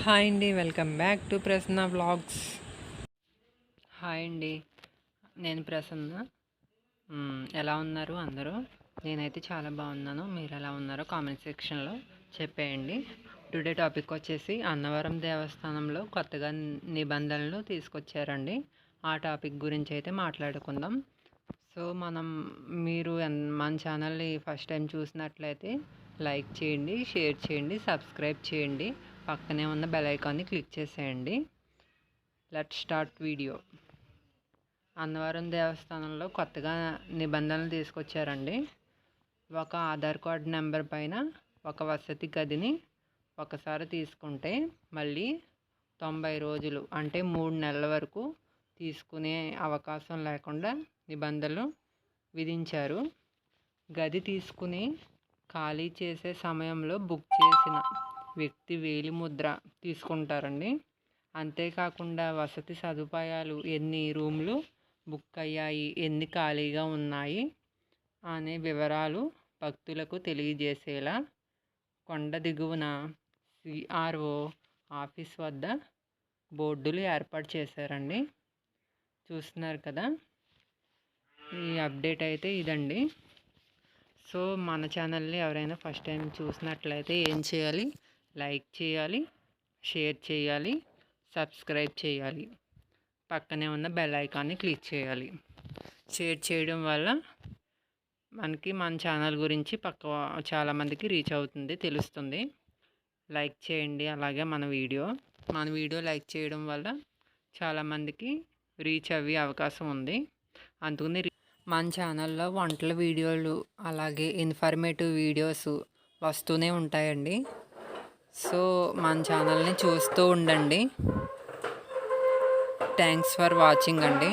Hi అండి, welcome back to Prasanna vlogs. Hi అండి, నేను ప్రసన్న. ఎలా ఉన్నారు అందరూ? నేనైతే చాలా బాగున్నాను. మీరు ఎలా ఉన్నారో కామెంట్ సెక్షన్లో చెప్పేయండి. టుడే టాపిక్ వచ్చేసి అన్నవరం దేవస్థానంలో కొత్తగా నిబంధనలు తీసుకొచ్చారండి. ఆ టాపిక్ గురించి అయితే మాట్లాడుకుందాం. సో మీరు మన ఛానల్ని ఫస్ట్ టైం చూసినట్లయితే లైక్ చేయండి, షేర్ చేయండి, సబ్స్క్రైబ్ చేయండి, పక్కనే ఉన్న బెల్ ఐకాన్ని క్లిక్ చేసేయండి. Let's start video. అన్నవరం దేవస్థానంలో కొత్తగా నిబంధనలు తీసుకొచ్చారండి. ఒక ఆధార్ కార్డ్ నెంబర్ పైన ఒక వసతి గదిని ఒకసారి తీసుకుంటే మళ్ళీ 90 రోజులు అంటే 3 నెలల వరకు తీసుకునే అవకాశం లేకుండా నిబంధనలు విధించారు. గది తీసుకుని ఖాళీ చేసే సమయంలో బుక్ చేసిన వ్యక్తి వేలిముద్ర తీసుకుంటారండి. అంతేకాకుండా వసతి సదుపాయాలు, ఎన్ని రూమ్లు బుక్ అయ్యాయి, ఎన్ని ఖాళీగా ఉన్నాయి అనే వివరాలు భక్తులకు తెలియజేసేలా కొండ దిగువన సిఆర్ఓ ఆఫీస్ వద్ద బోర్డులు ఏర్పాటు చేశారండి. చూస్తున్నారు కదా, ఈ అప్డేట్ అయితే ఇదండి. సో మన ఛానల్ని ఎవరైనా ఫస్ట్ టైం చూసినట్లయితే ఏం చేయాలి? లైక్ చేయాలి, షేర్ చేయాలి, సబ్స్క్రైబ్ చేయాలి, పక్కనే ఉన్న బెల్ ఐకాన్ని క్లిక్ చేయాలి. షేర్ చేయడం వల్ల మన ఛానల్ గురించి చాలామందికి రీచ్ అవుతుంది, తెలుస్తుంది. లైక్ చేయండి. అలాగే మన వీడియో లైక్ చేయడం వల్ల చాలామందికి రీచ్ అయ్యే అవకాశం ఉంది. అందుకని మన ఛానల్లో వంటల వీడియోలు అలాగే ఇన్ఫర్మేటివ్ వీడియోస్ వస్తూనే ఉంటాయండి. సో మన ఛానల్ని చూస్తూ ఉండండి. థ్యాంక్స్ ఫర్ వాచింగ్ అండి.